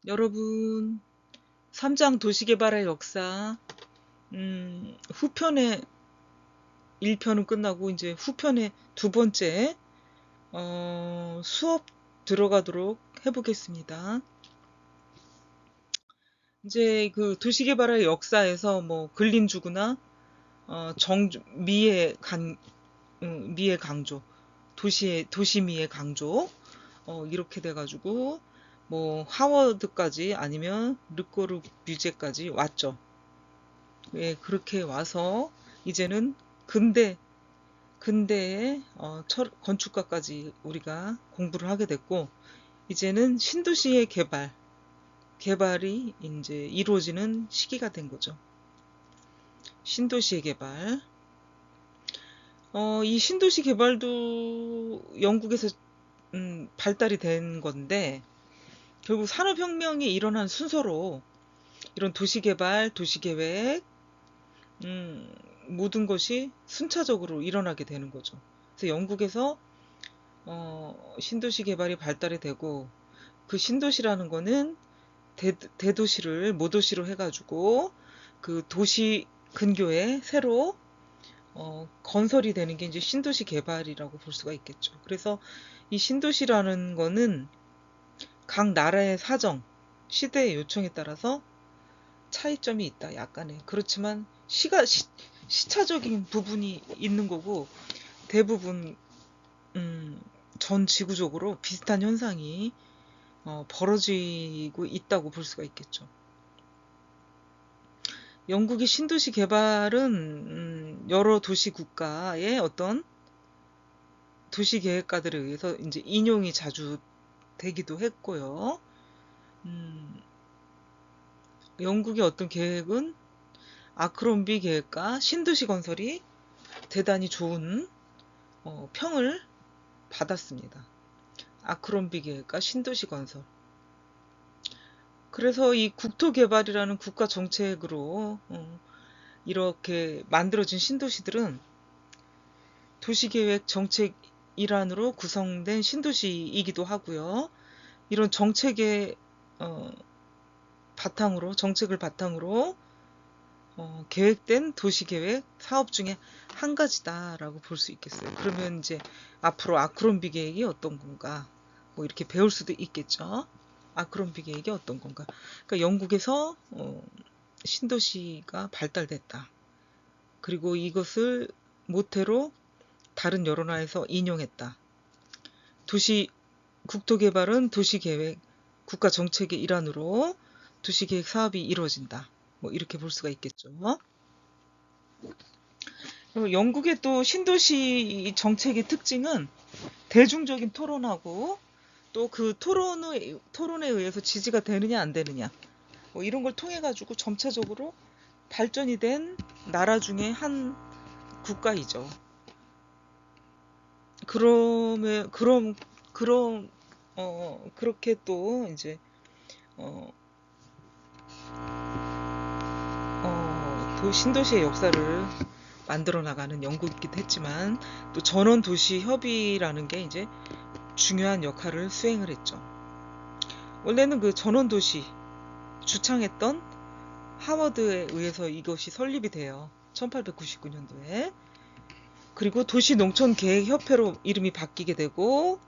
여러분, 3장 도시개발의 역사, 후편의 1편은 끝나고 이제 후편의 두 번째 수업 들어가도록 해보겠습니다. 이제 그 도시개발의 역사에서 뭐 근린주구나 미의 강조, 도시미의 강조 이렇게 돼가지고 뭐 하워드까지 아니면 르꼬르 뮤제까지 왔죠. 예, 그렇게 와서 이제는 근대의 건축가까지 우리가 공부를 하게 됐고, 이제는 신도시의 개발이 이제 이루어지는 시기가 된 거죠. 신도시의 개발. 이 신도시 개발도 영국에서 발달이 된 건데, 결국 산업혁명이 일어난 순서로 이런 도시개발, 도시계획, 음, 모든 것이 순차적으로 일어나게 되는 거죠. 그래서 영국에서 신도시 개발이 발달이 되고, 그 신도시라는 거는 대도시를 모도시로 해가지고 그 도시 근교에 새로 건설이 되는 게 이제 신도시 개발이라고 볼 수가 있겠죠. 그래서 이 신도시라는 거는 각 나라의 사정, 시대의 요청에 따라서 차이점이 있다, 약간의. 그렇지만 시차적인 부분이 있는 거고, 대부분 전 지구적으로 비슷한 현상이 벌어지고 있다고 볼 수가 있겠죠. 영국의 신도시 개발은 여러 도시 국가의 어떤 도시 계획가들에 의해서 이제 인용이 자주 되기도 했고요. 음, 영국의 어떤 계획은 아크롬비 계획가 신도시 건설이 대단히 좋은 평을 받았습니다. 아크롬비 계획가 신도시 건설. 그래서 이 국토개발이라는 국가 정책으로 이렇게 만들어진 신도시들은 도시계획 정책 일환으로 구성된 신도시이기도 하고요. 이런 어, 정책을 바탕으로 계획된 도시계획 사업 중에 한 가지다라고 볼 수 있겠어요. 그러면 이제 앞으로 아크롬비 계획이 어떤 건가, 뭐 이렇게 배울 수도 있겠죠. 아크롬비 계획이 어떤 건가. 그러니까 영국에서 신도시가 발달됐다. 그리고 이것을 모태로 다른 여러 나라에서 인용했다. 국토개발은 도시계획, 국가 정책의 일환으로 도시계획 사업이 이루어진다. 뭐 이렇게 볼 수가 있겠죠. 영국의 또 신도시 정책의 특징은 대중적인 토론하고, 또 그 토론에 의해서 지지가 되느냐 안 되느냐, 뭐 이런 걸 통해 가지고 점차적으로 발전이 된 나라 중에 한 국가이죠. 그럼 그렇게 또 이제 어, 신도시의 역사를 만들어 나가는 영국이기도 했지만, 또 전원 도시 협의라는 게 이제 중요한 역할을 수행을 했죠. 원래는 그 전원 도시 주창했던 하워드에 의해서 이것이 설립이 돼요. 1899년도에. 그리고 도시농촌계획협회로 이름이 바뀌게 되고,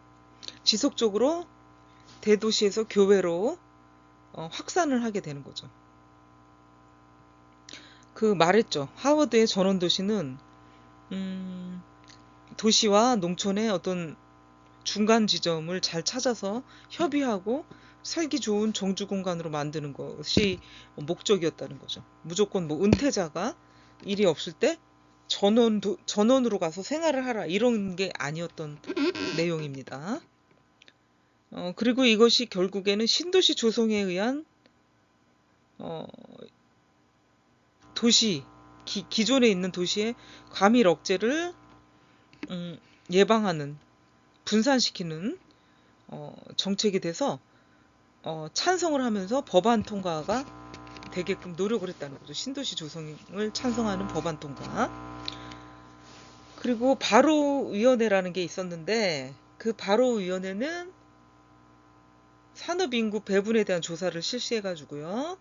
지속적으로 대도시에서 교외로 확산을 하게 되는 거죠. 그 말했죠. 하워드의 전원도시는 도시와 농촌의 어떤 중간 지점을 잘 찾아서 협의하고 살기 좋은 정주 공간으로 만드는 것이 목적이었다는 거죠. 무조건 뭐 은퇴자가 일이 없을 때 전원으로 가서 생활을 하라, 이런 게 아니었던 내용입니다. 그리고 이것이 결국에는 신도시 조성에 의한 어, 기존에 있는 도시의 과밀 억제를 음, 예방하는, 분산시키는 정책이 돼서 찬성을 하면서 법안 통과가 되게끔 노력을 했다는 거죠. 신도시 조성을 찬성하는 법안 통과. 그리고 바로위원회라는 게 있었는데, 그 바로위원회는 산업인구 배분에 대한 조사를 실시해가지고요.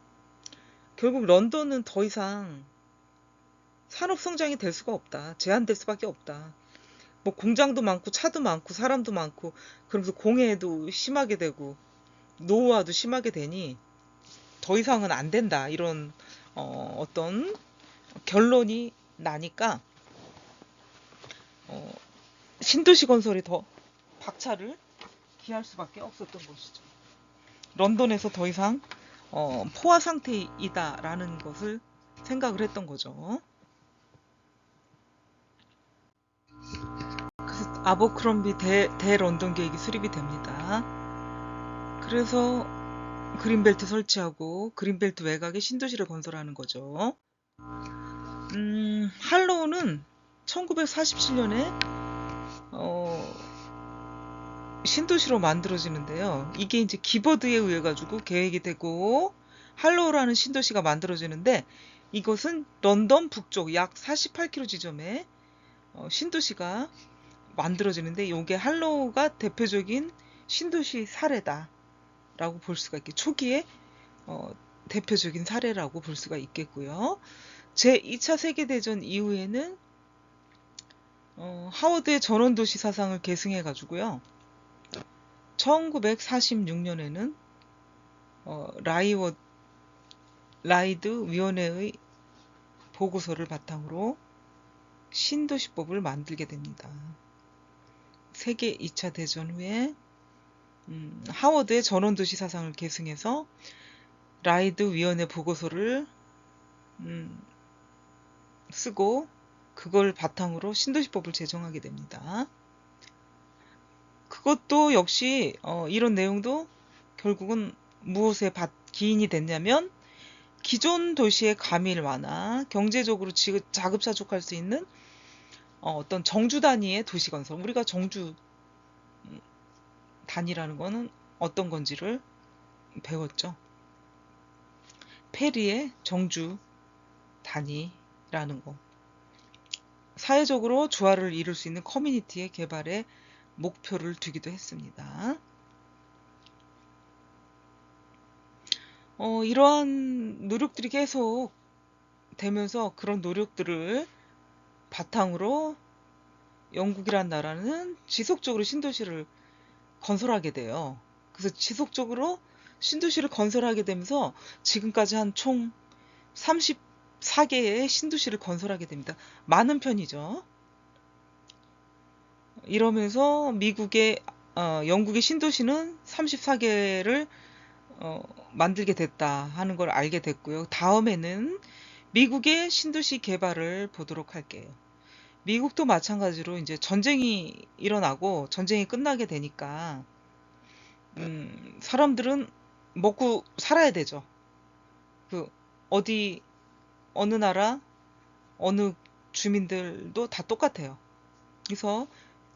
결국 런던은 더 이상 산업성장이 될 수가 없다. 제한될 수밖에 없다. 뭐 공장도 많고 차도 많고 사람도 많고 그러면서 공해도 심하게 되고 노후화도 심하게 되니 더 이상은 안 된다. 이런 어떤 결론이 나니까 어, 신도시 건설에 더 박차를 기할 수밖에 없었던 것이죠. 런던에서 더 이상 포화 상태이다라는 것을 생각을 했던 거죠. 그래서 아버크롬비 런던 계획이 수립이 됩니다. 그래서 그린벨트 설치하고 그린벨트 외곽에 신도시를 건설하는 거죠. 할로우는 1947년에 신도시로 만들어지는데요. 이게 이제 기버드에 의해 가지고 계획이 되고 할로우라는 신도시가 만들어지는데 이것은 런던 북쪽 약 48km 지점에 신도시가 만들어지는데 이게 할로우가 대표적인 신도시 사례다라고 볼 수가 있게 초기에 대표적인 사례라고 볼 수가 있겠고요. 제2차 세계대전 이후에는 하워드의 전원도시 사상을 계승해 가지고요. 1946년에는 라이드 위원회의 보고서를 바탕으로 신도시법을 만들게 됩니다. 세계 2차 대전 후에 하워드의 전원도시 사상을 계승해서 라이드 위원회 보고서를 쓰고 그걸 바탕으로 신도시법을 제정하게 됩니다. 그것도 역시 이런 내용도 결국은 무엇에 기인이 됐냐면 기존 도시의 과밀 완화, 경제적으로 자급자족할 수 있는 어떤 정주 단위의 도시 건설. 우리가 정주 단위라는 거는 어떤 건지를 배웠죠. 페리의 정주 단위라는 거. 사회적으로 조화를 이룰 수 있는 커뮤니티의 개발에 목표를 두기도 했습니다. 이러한 노력들이 계속 되면서 그런 노력들을 바탕으로 영국이란 나라는 지속적으로 신도시를 건설하게 돼요. 그래서 지속적으로 신도시를 건설하게 되면서 지금까지 한 총 34개의 신도시를 건설하게 됩니다. 많은 편이죠. 이러면서 영국의 신도시는 34개를 만들게 됐다 하는 걸 알게 됐고요. 다음에는 미국의 신도시 개발을 보도록 할게요. 미국도 마찬가지로 이제 전쟁이 일어나고 전쟁이 끝나게 되니까 사람들은 먹고 살아야 되죠. 어느 나라 어느 주민들도 다 똑같아요. 그래서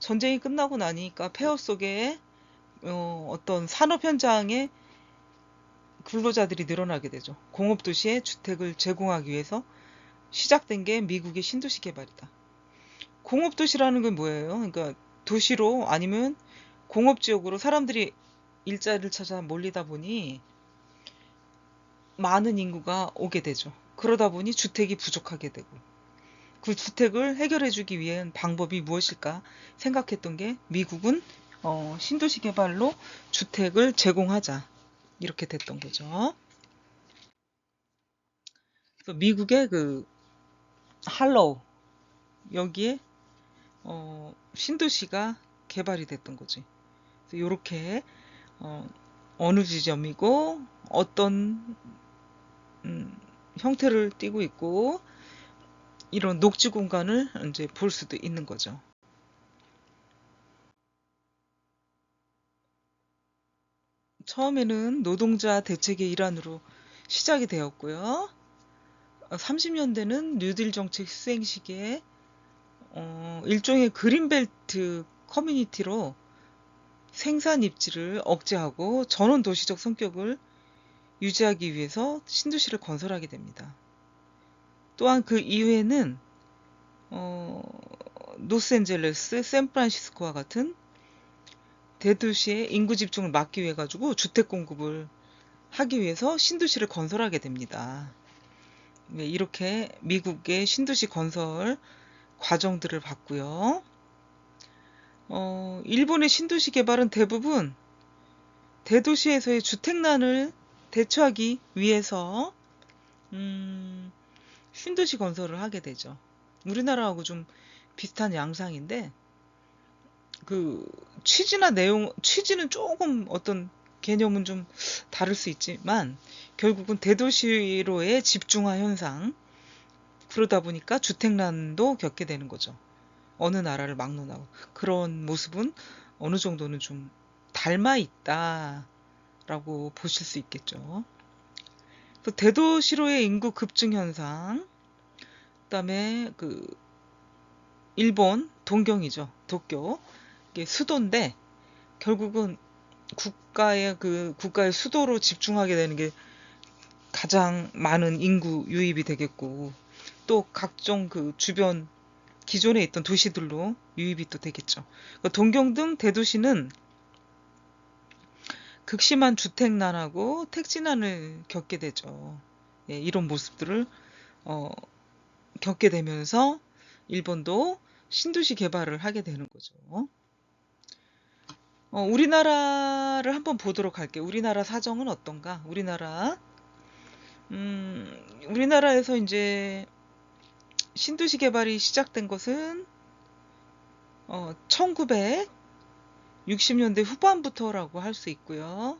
전쟁이 끝나고 나니까 폐허 속에 어떤 산업 현장에 근로자들이 늘어나게 되죠. 공업도시에 주택을 제공하기 위해서 시작된 게 미국의 신도시 개발이다. 공업도시라는 건 뭐예요? 그러니까 도시로 아니면 공업지역으로 사람들이 일자리를 찾아 몰리다 보니 많은 인구가 오게 되죠. 그러다 보니 주택이 부족하게 되고 그 주택을 해결해주기 위한 방법이 무엇일까 생각했던 게 미국은 신도시 개발로 주택을 제공하자 이렇게 됐던 거죠. 그래서 미국의 그 할로우 여기에 신도시가 개발이 됐던 거지. 그래서 이렇게 어느 지점이고 어떤 형태를 띠고 있고 이런 녹지 공간을 이제 볼 수도 있는 거죠. 처음에는 노동자 대책의 일환으로 시작이 되었고요. 30년대는 뉴딜 정책 수행 시기에 일종의 그린벨트 커뮤니티로 생산 입지를 억제하고 전원 도시적 성격을 유지하기 위해서 신도시를 건설하게 됩니다. 또한 그 이후에는 로스앤젤레스, 샌프란시스코와 같은 대도시의 인구 집중을 막기 위해 가지고 주택 공급을 하기 위해서 신도시를 건설하게 됩니다. 네, 이렇게 미국의 신도시 건설 과정들을 봤고요. 일본의 신도시 개발은 대부분 대도시에서의 주택난을 대처하기 위해서 신도시 건설을 하게 되죠. 우리나라하고 좀 비슷한 양상인데 그 취지는 조금 어떤 개념은 좀 다를 수 있지만 결국은 대도시로의 집중화 현상, 그러다 보니까 주택난도 겪게 되는 거죠. 어느 나라를 막론하고 그런 모습은 어느 정도는 좀 닮아 있다라고 보실 수 있겠죠. 또 대도시로의 인구 급증 현상, 그다음에 그 일본 동경이죠. 도쿄. 이게 수도인데 결국은 국가의 수도로 집중하게 되는 게 가장 많은 인구 유입이 되겠고, 또 각종 그 주변 기존에 있던 도시들로 유입이 또 되겠죠. 그러니까 동경 등 대도시는 극심한 주택난하고 택지난을 겪게 되죠. 예, 이런 모습들을 겪게 되면서 일본도 신도시 개발을 하게 되는 거죠. 우리나라를 한번 보도록 할게요. 우리나라 사정은 어떤가? 우리나라에서 이제 신도시 개발이 시작된 것은 1960년대 후반부터라고 할 수 있고요.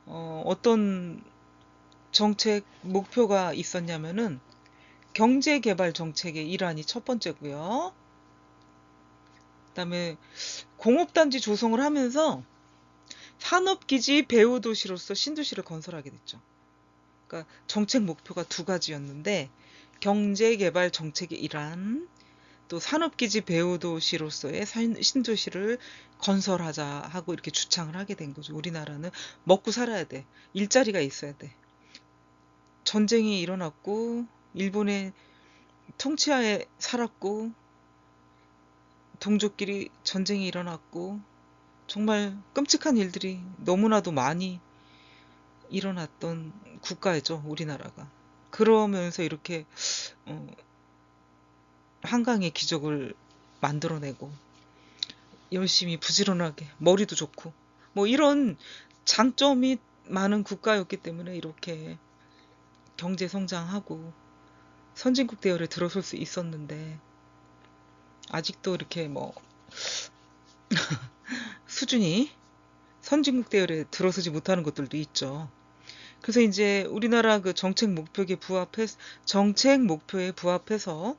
어떤 정책 목표가 있었냐면은 경제개발 정책의 일환이 첫 번째고요. 그다음에 공업단지 조성을 하면서 산업기지 배후 도시로서 신도시를 건설하게 됐죠. 그러니까 정책 목표가 두 가지였는데 경제개발 정책의 일환, 또 산업기지 배후 도시로서의 신도시를 건설하자 하고 이렇게 주창을 하게 된 거죠. 우리나라는 먹고 살아야 돼. 일자리가 있어야 돼. 전쟁이 일어났고 일본의 통치하에 살았고 동족끼리 전쟁이 일어났고 정말 끔찍한 일들이 너무나도 많이 일어났던 국가이죠, 우리나라가. 그러면서 이렇게 한강의 기적을 만들어내고 열심히 부지런하게 머리도 좋고 뭐 이런 장점이 많은 국가였기 때문에 이렇게 경제 성장하고 선진국 대열에 들어설 수 있었는데 아직도 이렇게 뭐 수준이 선진국 대열에 들어서지 못하는 것들도 있죠. 그래서 이제 우리나라 그 정책 목표에 부합해서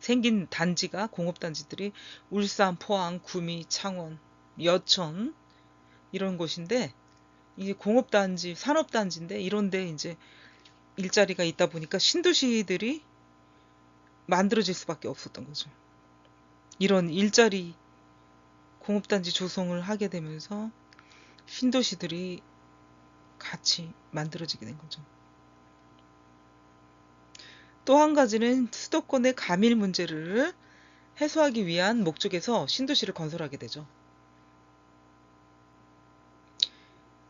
생긴 단지가 공업단지들이 울산, 포항, 구미, 창원, 여천 이런 곳인데 이게 공업단지, 산업단지인데 이런데 이제 일자리가 있다 보니까 신도시들이 만들어질 수밖에 없었던 거죠. 이런 일자리 공업단지 조성을 하게 되면서 신도시들이 같이 만들어지게 된 거죠. 또 한 가지는 수도권의 가밀 문제를 해소하기 위한 목적에서 신도시를 건설하게 되죠.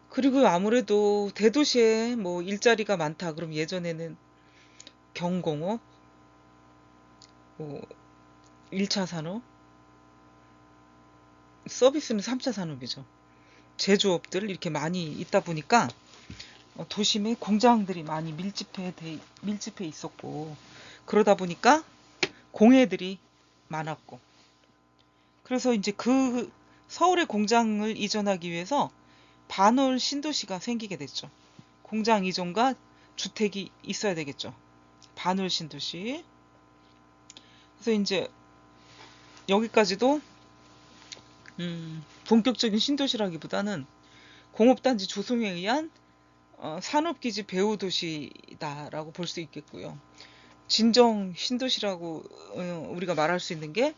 그리고 아무래도 대도시에 뭐 일자리가 많다. 그럼 예전에는 경공업, 뭐 1차 산업, 서비스는 3차 산업이죠. 제조업들 이렇게 많이 있다 보니까 도심에 공장들이 많이 밀집해 있었고 그러다 보니까 공해들이 많았고 그래서 이제 그 서울의 공장을 이전하기 위해서 반월 신도시가 생기게 됐죠. 공장 이전과 주택이 있어야 되겠죠. 반월 신도시. 그래서 이제 여기까지도 본격적인 신도시라기보다는 공업단지 조성에 의한 산업기지 배후 도시다라고 볼 수 있겠고요. 진정 신도시라고 우리가 말할 수 있는 게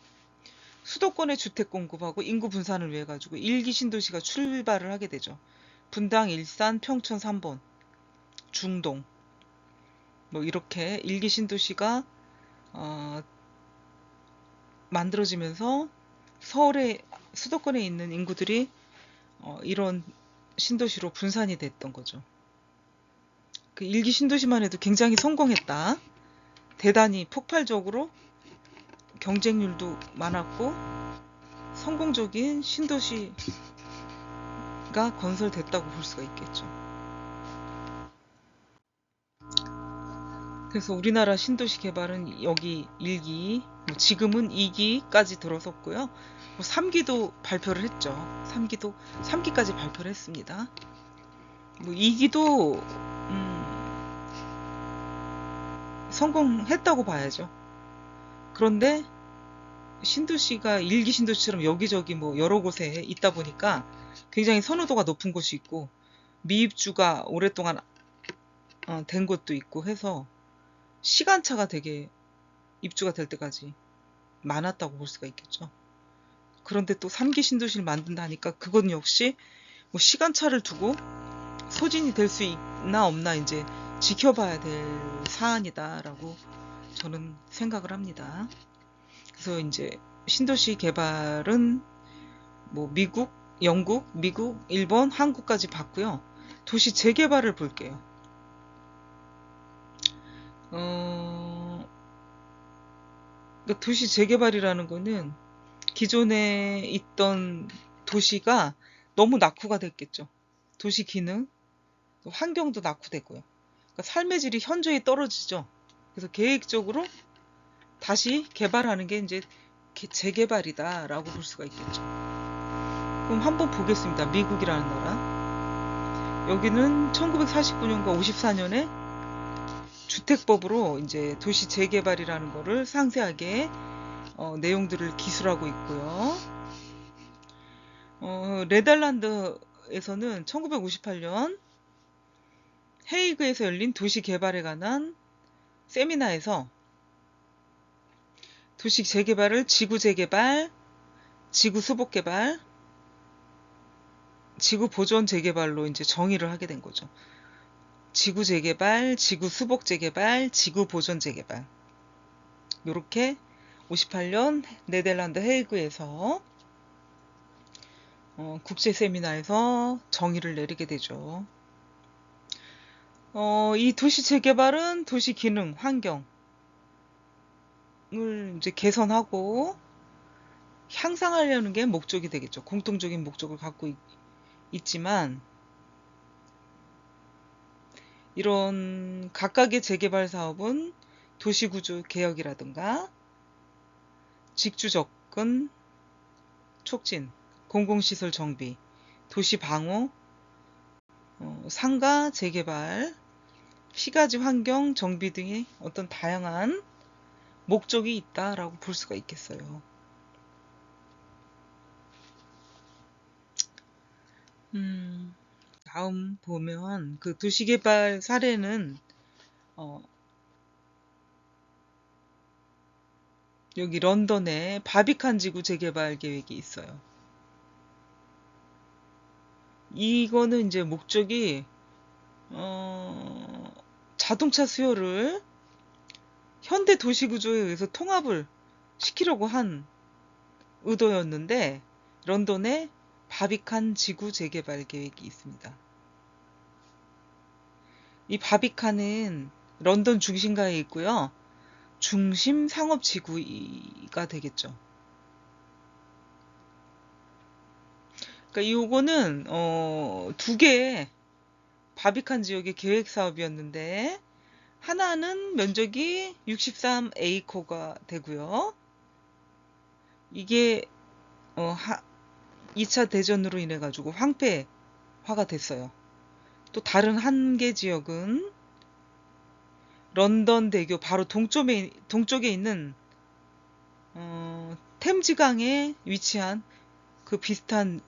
수도권의 주택 공급하고 인구 분산을 위해 가지고 일기 신도시가 출발을 하게 되죠. 분당, 일산, 평촌 3번, 중동 뭐 이렇게 일기 신도시가 만들어지면서 서울의 수도권에 있는 인구들이 이런 신도시로 분산이 됐던 거죠. 그 일기 신도시만 해도 굉장히 성공했다. 대단히 폭발적으로 경쟁률도 많았고 성공적인 신도시가 건설됐다고 볼 수가 있겠죠. 그래서 우리나라 신도시 개발은 여기 1기, 지금은 2기까지 들어섰고요. 뭐 3기도 발표를 했죠. 3기까지 발표를 했습니다. 뭐 2기도 성공했다고 봐야죠. 그런데 신도시가 1기 신도시처럼 여기저기 뭐 여러 곳에 있다 보니까 굉장히 선호도가 높은 곳이 있고 미입주가 오랫동안 된 곳도 있고 해서 시간차가 되게 입주가 될 때까지 많았다고 볼 수가 있겠죠. 그런데 또 3기 신도시를 만든다 하니까 그건 역시 뭐 시간차를 두고 소진이 될 수 있나 없나 이제 지켜봐야 될 사안이다라고 저는 생각을 합니다. 그래서 이제 신도시 개발은 뭐 미국, 영국, 미국, 일본, 한국까지 봤고요. 도시 재개발을 볼게요. 그러니까 도시 재개발이라는 거는 기존에 있던 도시가 너무 낙후가 됐겠죠. 도시 기능, 환경도 낙후되고요. 그러니까 삶의 질이 현저히 떨어지죠. 그래서 계획적으로 다시 개발하는 게 이제 재개발이다라고 볼 수가 있겠죠. 그럼 한번 보겠습니다. 미국이라는 나라. 여기는 1949년과 54년에 주택법으로 이제 도시 재개발이라는 거를 상세하게 내용들을 기술하고 있고요. 네덜란드에서는 1958년 헤이그에서 열린 도시 개발에 관한 세미나에서 도시 재개발을 지구 재개발, 지구 수복 개발, 지구 보존 재개발로 이제 정의를 하게 된 거죠. 지구 재개발, 지구 수복 재개발, 지구 보존 재개발. 이렇게 58년 네덜란드 헤이그에서 국제 세미나에서 정의를 내리게 되죠. 이 도시 재개발은 도시 기능, 환경을 이제 개선하고 향상하려는 게 목적이 되겠죠. 공통적인 목적을 갖고 있지만 이런 각각의 재개발 사업은 도시구조 개혁이라든가 직주 접근 촉진, 공공시설 정비, 도시 방호, 상가 재개발, 시가지 환경 정비 등의 어떤 다양한 목적이 있다라고 볼 수가 있겠어요. 다음 보면 그 도시개발 사례는 여기 런던에 바비칸 지구 재개발 계획이 있어요. 이거는 이제 목적이 자동차 수요를 현대 도시 구조에 의해서 통합을 시키려고 한 의도였는데 런던에 바비칸 지구 재개발 계획이 있습니다. 이 바비칸은 런던 중심가에 있고요. 중심 상업 지구가 되겠죠. 그러니까 요거는 두 개의 바비칸 지역의 계획 사업이었는데 하나는 면적이 63에이커가 되고요. 이게 2차 대전으로 인해 가지고 황폐화가 됐어요. 또 다른 한 개 지역은 런던 대교 바로 동쪽에 있는 템즈강에 위치한 그 비슷한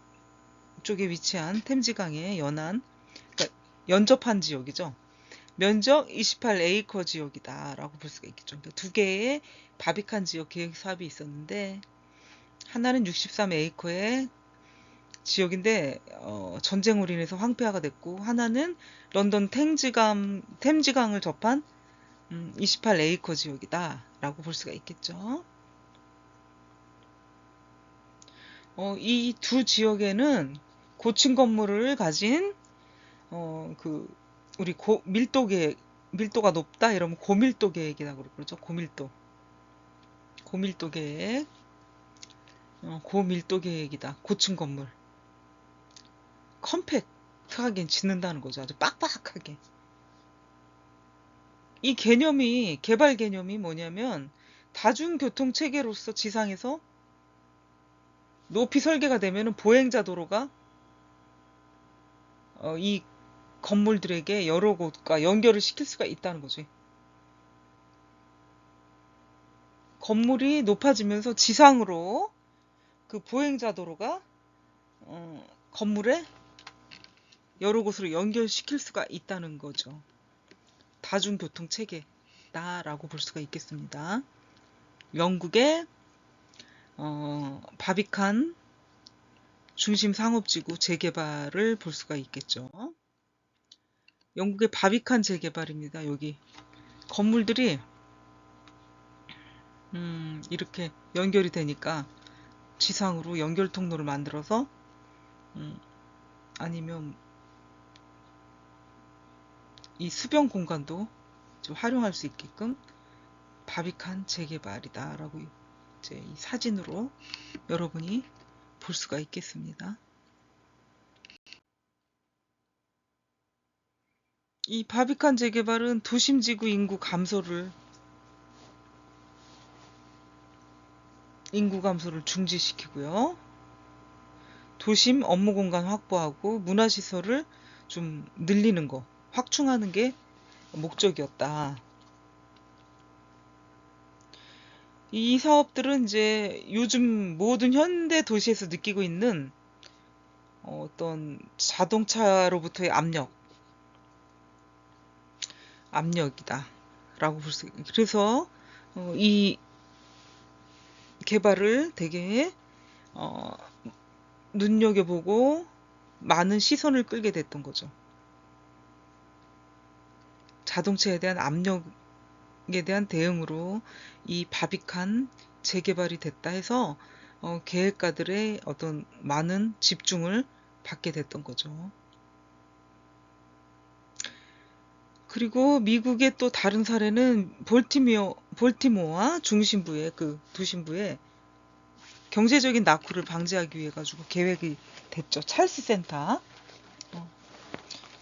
쪽에 위치한 템즈강에 연안 그러니까 연접한 지역이죠. 면적 28에이커 지역이다라고 볼 수가 있겠죠. 그러니까 두 개의 바비칸 지역 계획 사업이 있었는데 하나는 63에이커의 지역인데 전쟁으로 인해서 황폐화가 됐고 하나는 런던 템즈강을 접한 28에이커 지역이다라고 볼 수가 있겠죠. 이 두 지역에는 고층 건물을 가진 그 우리 밀도가 높다 이러면 고밀도 계획이라고 그러죠. 고밀도 계획, 고밀도 계획이다. 고층 건물, 컴팩트하게 짓는다는 거죠. 아주 빡빡하게. 이 개발 개념이 뭐냐면 다중교통 체계로서 지상에서 높이 설계가 되면은 보행자 도로가 이 건물들에게 여러 곳과 연결을 시킬 수가 있다는 거지. 건물이 높아지면서 지상으로 그 보행자 도로가 건물에 여러 곳으로 연결시킬 수가 있다는 거죠. 다중교통 체계다라고 볼 수가 있겠습니다. 영국의 바비칸 중심 상업지구 재개발을 볼 수가 있겠죠. 영국의 바비칸 재개발입니다. 여기 건물들이 이렇게 연결이 되니까 지상으로 연결 통로를 만들어서 아니면 이 수변 공간도 좀 활용할 수 있게끔 바비칸 재개발이다라고 이제 이 사진으로 여러분이 볼 수가 있겠습니다. 이 바비칸 재개발은 도심지구 인구 감소를 중지시키고요. 도심 업무 공간 확보하고 문화시설을 좀 늘리는 거, 확충하는 게 목적이었다. 이 사업들은 이제 요즘 모든 현대 도시에서 느끼고 있는 어떤 자동차로부터의 압력이다. 라고 볼 수, 그래서 이 개발을 되게 눈여겨보고 많은 시선을 끌게 됐던 거죠. 자동차에 대한 압력에 대한 대응으로 이 바비칸 재개발이 됐다 해서 계획가들의 어떤 많은 집중을 받게 됐던 거죠. 그리고 미국의 또 다른 사례는 볼티모어 중심부의 그 도심부에 경제적인 낙후를 방지하기 위해 가지고 계획이 됐죠. 찰스 센터.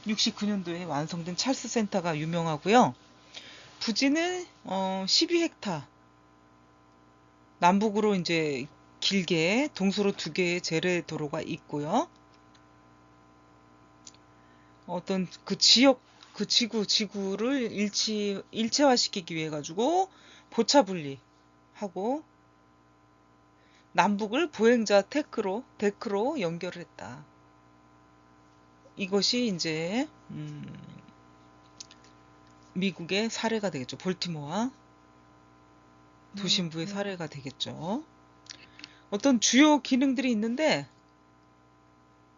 69년도에 완성된 찰스 센터가 유명하고요. 부지는 12헥타. 남북으로 이제 길게 동서로 2개의 재래 도로가 있고요. 어떤 그 지구를 일체화시키기 위해 가지고 보차 분리하고 남북을 보행자 데크로 연결을 했다. 이것이 이제 미국의 사례가 되겠죠. 볼티모어 도심부의 사례가 되겠죠. 어떤 주요 기능들이 있는데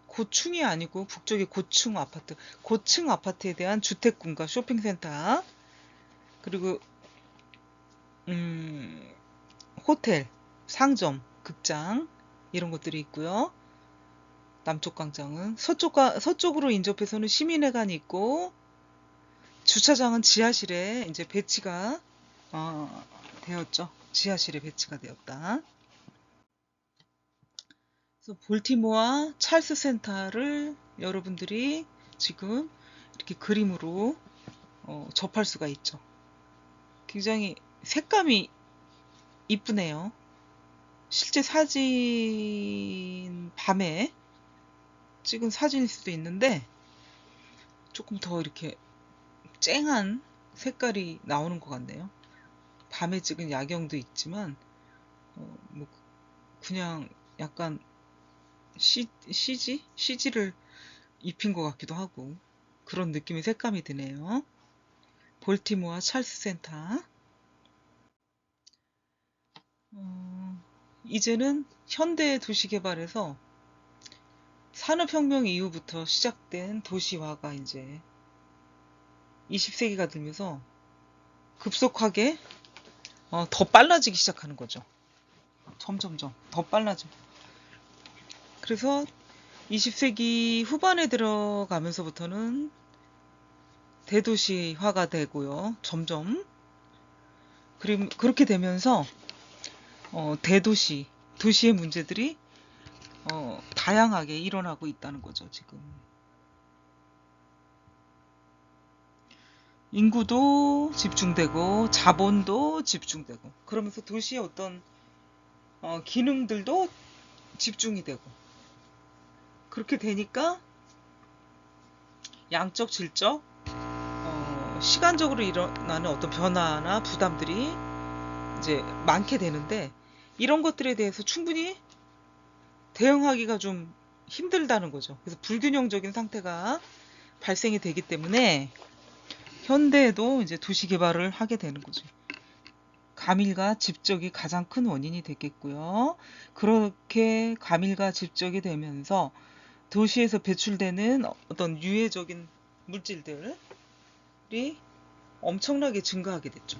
고층이 아니고 북쪽의 고층 아파트에 대한 주택군가 쇼핑센터 그리고 호텔, 상점, 극장 이런 것들이 있고요. 남쪽 광장은 서쪽으로 인접해서는 시민회관이 있고 주차장은 지하실에 이제 배치가 되었죠. 지하실에 배치가 되었다. 그래서 볼티모어 찰스 센터를 여러분들이 지금 이렇게 그림으로 접할 수가 있죠. 굉장히 색감이 이쁘네요. 실제 사진 밤에 찍은 사진일 수도 있는데 조금 더 이렇게 쨍한 색깔이 나오는 것 같네요. 밤에 찍은 야경도 있지만 뭐 그냥 약간 CG를 입힌 것 같기도 하고 그런 느낌의 색감이 드네요. 볼티모어 찰스 센터. 이제는 현대 도시 개발에서 산업혁명 이후부터 시작된 도시화가 이제 20세기가 들면서 급속하게 더 빨라지기 시작하는 거죠. 점점점 더 빨라져. 그래서 20세기 후반에 들어가면서부터는 대도시화가 되고요. 점점. 그렇게 되면서 도시의 문제들이 다양하게 일어나고 있다는 거죠, 지금. 인구도 집중되고 자본도 집중되고 그러면서 도시의 어떤 기능들도 집중이 되고 그렇게 되니까 양적 질적 시간적으로 일어나는 어떤 변화나 부담들이 이제 많게 되는데 이런 것들에 대해서 충분히 대응하기가 좀 힘들다는 거죠. 그래서 불균형적인 상태가 발생이 되기 때문에 현대에도 이제 도시 개발을 하게 되는 거죠. 과밀과 집적이 가장 큰 원인이 되겠고요. 그렇게 과밀과 집적이 되면서 도시에서 배출되는 어떤 유해적인 물질들이 엄청나게 증가하게 됐죠.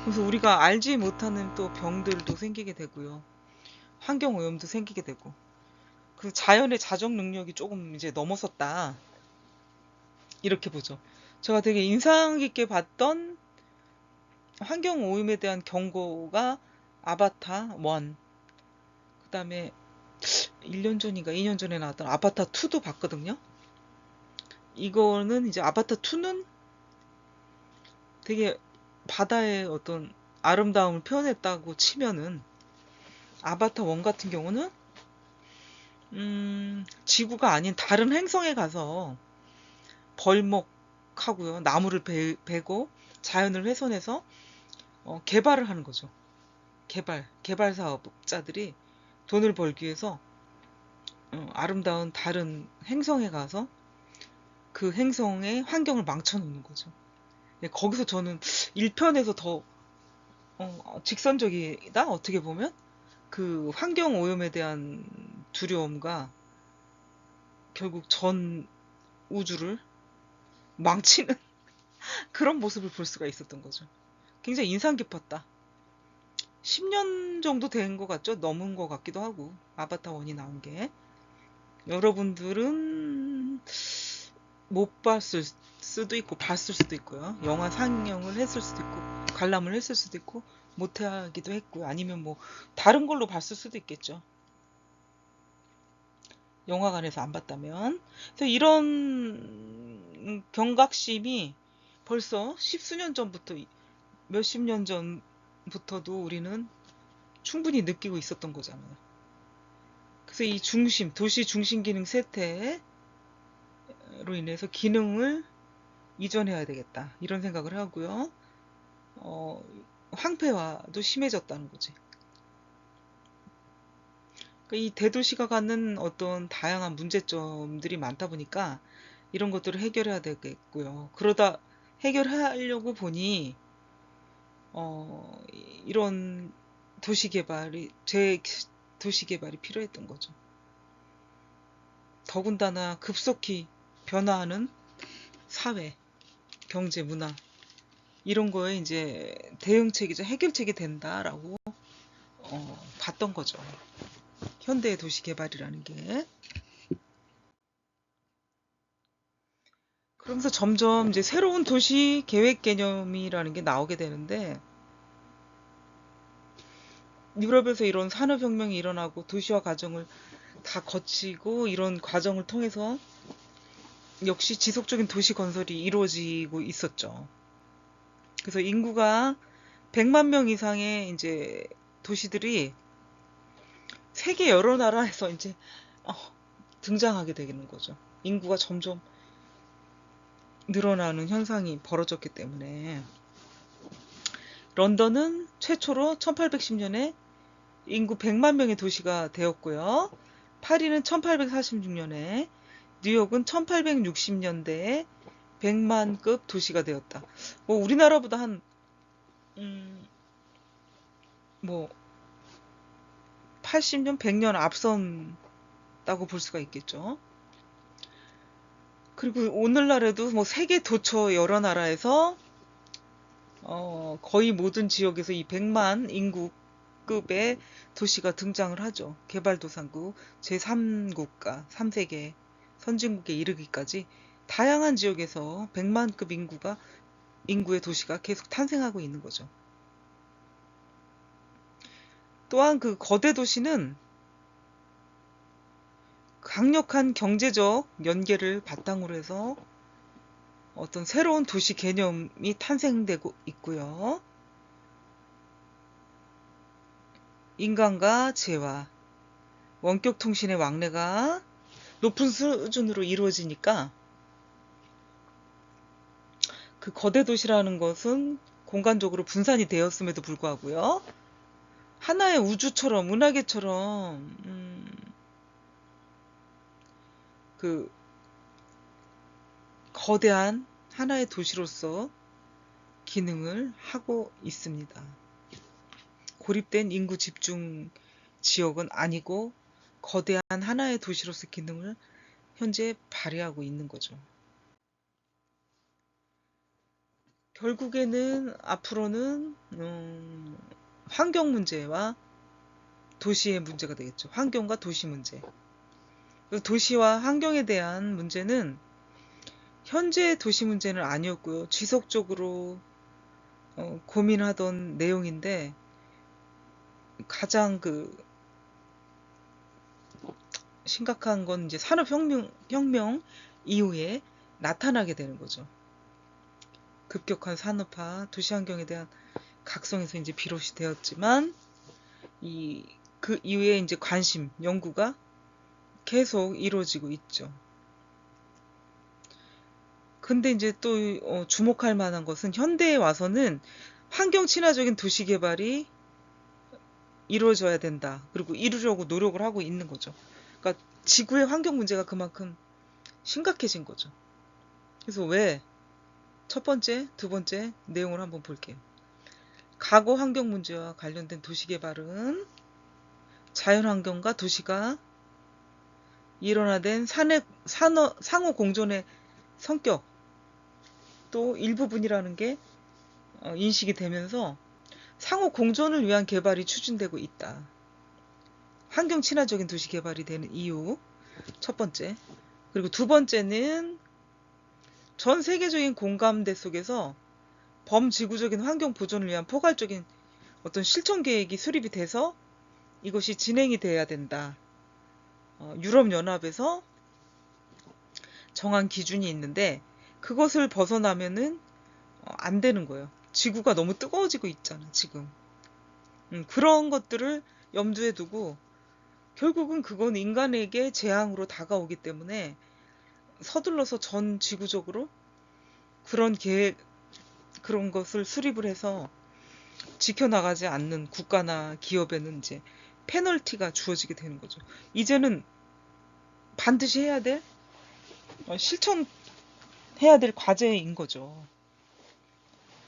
그래서 우리가 알지 못하는 또 병들도 생기게 되고요. 환경 오염도 생기게 되고. 그래서 자연의 자정 능력이 조금 이제 넘어섰다. 이렇게 보죠. 제가 되게 인상 깊게 봤던 환경 오염에 대한 경고가 아바타 1. 그다음에 1년 전인가 2년 전에 나왔던 아바타 2도 봤거든요. 이거는 이제 아바타 2는 되게 바다의 어떤 아름다움을 표현했다고 치면은 아바타 1 같은 경우는 지구가 아닌 다른 행성에 가서 벌목하고요. 나무를 베고 자연을 훼손해서 개발을 하는 거죠. 개발 사업자들이 돈을 벌기 위해서 아름다운 다른 행성에 가서 그 행성의 환경을 망쳐놓는 거죠. 네, 거기서 저는 1편에서 더 직선적이다 어떻게 보면 그 환경 오염에 대한 두려움과 결국 전 우주를 망치는 그런 모습을 볼 수가 있었던 거죠. 굉장히 인상 깊었다. 10년 정도 된 것 같죠? 넘은 것 같기도 하고 아바타 1이 나온 게 여러분들은 못 봤을 수도 있고 봤을 수도 있고요. 영화 상영을 했을 수도 있고 관람을 했을 수도 있고 못하기도 했고요. 아니면 뭐 다른 걸로 봤을 수도 있겠죠. 영화관에서 안 봤다면. 그래서 이런 경각심이 벌써 십수년 전부터 몇십 년 전부터도 우리는 충분히 느끼고 있었던 거잖아요. 그래서 이 도시 중심 기능 쇠퇴로 인해서 기능을 이전해야 되겠다. 이런 생각을 하고요. 황폐화도 심해졌다는 거지. 그러니까 이 대도시가 갖는 어떤 다양한 문제점들이 많다 보니까 이런 것들을 해결해야 되겠고요. 그러다 해결하려고 보니 이런 도시 개발이 필요했던 거죠. 더군다나 급속히 변화하는 사회, 경제, 문화 이런 거에 이제 대응책이자 해결책이 된다라고 봤던 거죠. 현대의 도시 개발이라는 게. 그러면서 점점 이제 새로운 도시 계획 개념이라는 게 나오게 되는데 유럽에서 이런 산업혁명이 일어나고 도시화 과정을 다 거치고 이런 과정을 통해서 역시 지속적인 도시 건설이 이루어지고 있었죠. 그래서 인구가 100만 명 이상의 이제 도시들이 세계 여러 나라에서 이제 등장하게 되는 거죠. 인구가 점점 늘어나는 현상이 벌어졌기 때문에 런던은 최초로 1810년에 인구 100만 명의 도시가 되었고요. 파리는 1846년에, 뉴욕은 1860년대에 100만급 도시가 되었다. 뭐 우리나라보다 한 뭐 80년, 100년 앞선다고 볼 수가 있겠죠. 그리고 오늘날에도 뭐 세계 도처 여러 나라에서 거의 모든 지역에서 이 100만 인구 급의 도시가 등장을 하죠. 개발도상국 제3국가, 3세계 선진국에 이르기까지 다양한 지역에서 100만급 인구의 도시가 계속 탄생하고 있는 거죠. 또한 그 거대 도시는 강력한 경제적 연계를 바탕으로 해서 어떤 새로운 도시 개념이 탄생되고 있고요. 인간과 재와, 원격 통신의 왕래가 높은 수준으로 이루어지니까 그 거대 도시라는 것은 공간적으로 분산이 되었음에도 불구하고요. 하나의 우주처럼, 은하계처럼 그 거대한 하나의 도시로서 기능을 하고 있습니다. 고립된 인구 집중 지역은 아니고 거대한 하나의 도시로서 기능을 현재 발휘하고 있는 거죠. 결국에는 앞으로는 환경 문제와 도시의 문제가 되겠죠. 환경과 도시 문제. 도시와 환경에 대한 문제는 현재의 도시 문제는 아니었고요. 지속적으로 고민하던 내용인데 가장 심각한 건 이제 산업혁명 이후에 나타나게 되는 거죠. 급격한 산업화, 도시환경에 대한 각성에서 이제 비롯이 되었지만 그 이후에 이제 관심, 연구가 계속 이루어지고 있죠. 근데 이제 또 주목할 만한 것은 현대에 와서는 환경 친화적인 도시 개발이 이루어져야 된다. 그리고 이루려고 노력을 하고 있는 거죠. 그러니까 지구의 환경 문제가 그만큼 심각해진 거죠. 그래서 왜? 첫 번째, 두 번째 내용을 한번 볼게요. 과거 환경 문제와 관련된 도시 개발은 자연환경과 도시가 일원화된 상호 공존의 성격 또 일부분이라는 게 인식이 되면서 상호 공존을 위한 개발이 추진되고 있다. 환경 친화적인 도시 개발이 되는 이유 첫 번째. 그리고 두 번째는 전 세계적인 공감대 속에서 범지구적인 환경 보존을 위한 포괄적인 어떤 실천 계획이 수립이 돼서 이것이 진행이 돼야 된다. 유럽연합에서 정한 기준이 있는데 그것을 벗어나면은 안 되는 거예요. 지구가 너무 뜨거워지고 있잖아, 지금. 그런 것들을 염두에 두고 결국은 그건 인간에게 재앙으로 다가오기 때문에 서둘러서 전 지구적으로 그런 계획, 그런 것을 수립을 해서 지켜나가지 않는 국가나 기업에는 이제 페널티가 주어지게 되는 거죠. 이제는 반드시 해야 될, 실천해야 될 과제인 거죠.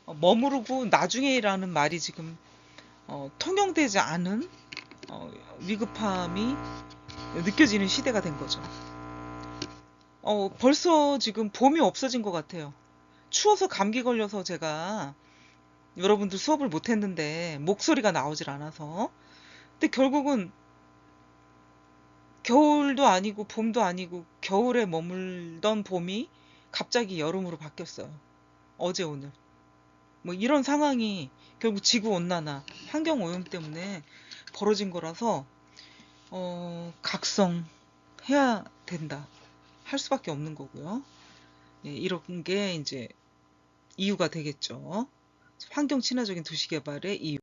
머무르고 나중에라는 말이 지금 통용되지 않은 위급함이 느껴지는 시대가 된 거죠. 벌써 지금 봄이 없어진 것 같아요. 추워서 감기 걸려서 제가 여러분들 수업을 못했는데 목소리가 나오질 않아서. 근데 결국은 겨울도 아니고 봄도 아니고 겨울에 머물던 봄이 갑자기 여름으로 바뀌었어요. 어제 오늘. 뭐 이런 상황이 결국 지구온난화, 환경오염 때문에 벌어진 거라서 각성해야 된다. 할 수밖에 없는 거고요. 예, 이런 게 이제 이유가 되겠죠. 환경 친화적인 도시 개발의 이유.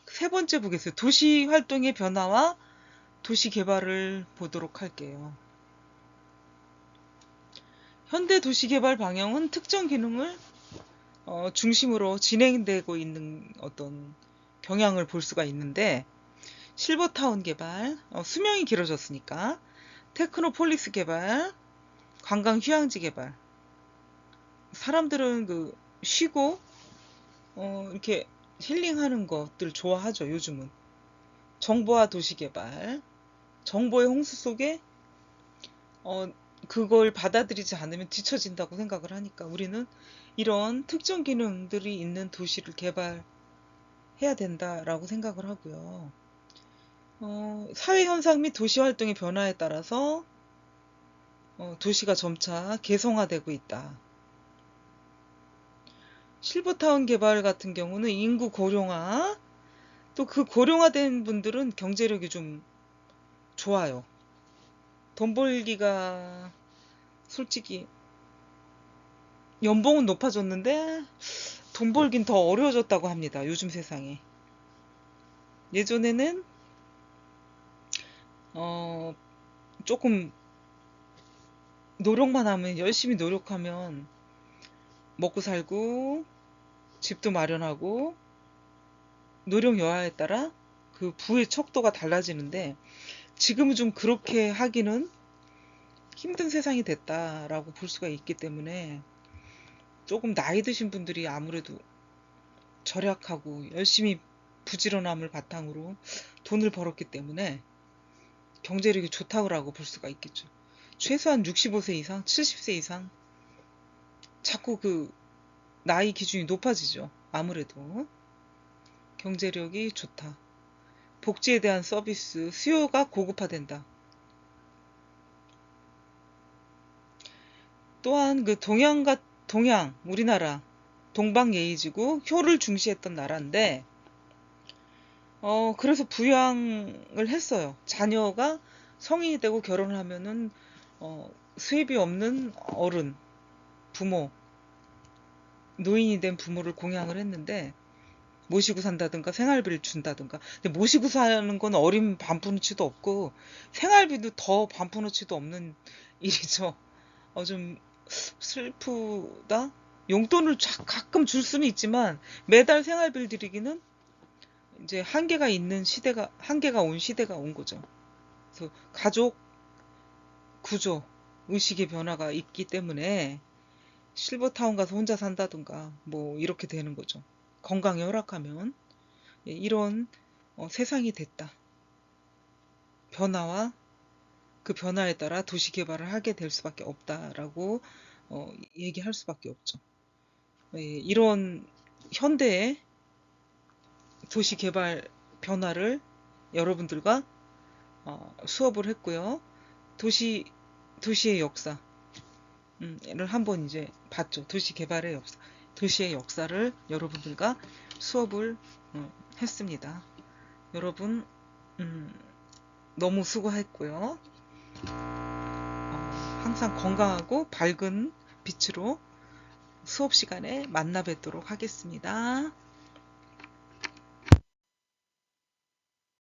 세 번째 보겠어요. 도시 활동의 변화와 도시 개발을 보도록 할게요. 현대 도시 개발 방향은 특정 기능을 중심으로 진행되고 있는 어떤 경향을 볼 수가 있는데 실버타운 개발, 수명이 길어졌으니까 테크노폴리스 개발, 관광 휴양지 개발. 사람들은 쉬고 이렇게 힐링하는 것들 좋아하죠. 요즘은 정보화 도시 개발, 정보의 홍수 속에 그걸 받아들이지 않으면 뒤처진다고 생각을 하니까 우리는 이런 특정 기능들이 있는 도시를 개발하고 해야 된다라고 생각을 하고요. 사회 현상 및 도시 활동의 변화에 따라서 도시가 점차 개성화되고 있다. 실버타운 개발 같은 경우는 인구 고령화, 또 그 고령화된 분들은 경제력이 좀 좋아요. 돈 벌기가 솔직히 연봉은 높아졌는데 돈 벌긴 더 어려워졌다고 합니다. 요즘 세상에. 예전에는 어, 조금 노력만 하면, 열심히 노력하면 먹고 살고 집도 마련하고 노력 여하에 따라 그 부의 척도가 달라지는데, 지금은 좀 그렇게 하기는 힘든 세상이 됐다라고 볼 수가 있기 때문에, 조금 나이 드신 분들이 아무래도 절약하고 열심히 부지런함을 바탕으로 돈을 벌었기 때문에 경제력이 좋다고 볼 수가 있겠죠. 최소한 65세 이상, 70세 이상 자꾸 그 나이 기준이 높아지죠. 아무래도 경제력이 좋다. 복지에 대한 서비스, 수요가 고급화된다. 또한 그 동양, 우리나라 동방예의지구 효를 중시했던 나라인데, 그래서 부양을 했어요. 자녀가 성인이 되고 결혼을 하면은 수입이 없는 어른, 부모, 노인이 된 부모를 공양을 했는데, 모시고 산다든가 생활비를 준다든가. 근데 모시고 사는 건 어린 반푼어치도 없고 생활비도 더 반푼어치도 없는 일이죠. 좀 슬프다. 용돈을 가끔 줄 수는 있지만 매달 생활비를 드리기는 이제 한계가 온 시대가 온 거죠. 그래서 가족 구조, 의식의 변화가 있기 때문에 실버타운 가서 혼자 산다든가 뭐 이렇게 되는 거죠. 건강이 허락하면. 예, 이런 세상이 됐다. 변화와 그 변화에 따라 도시 개발을 하게 될 수밖에 없다라고 얘기할 수밖에 없죠. 예, 이런 현대의 도시 개발 변화를 여러분들과 수업을 했고요. 도시 도시의 역사 를 한번 이제 봤죠. 도시 개발의 역사, 도시의 역사를 여러분들과 수업을 했습니다. 여러분 너무 수고했고요. 항상 건강하고 밝은 빛으로 수업 시간에 만나 뵙도록 하겠습니다.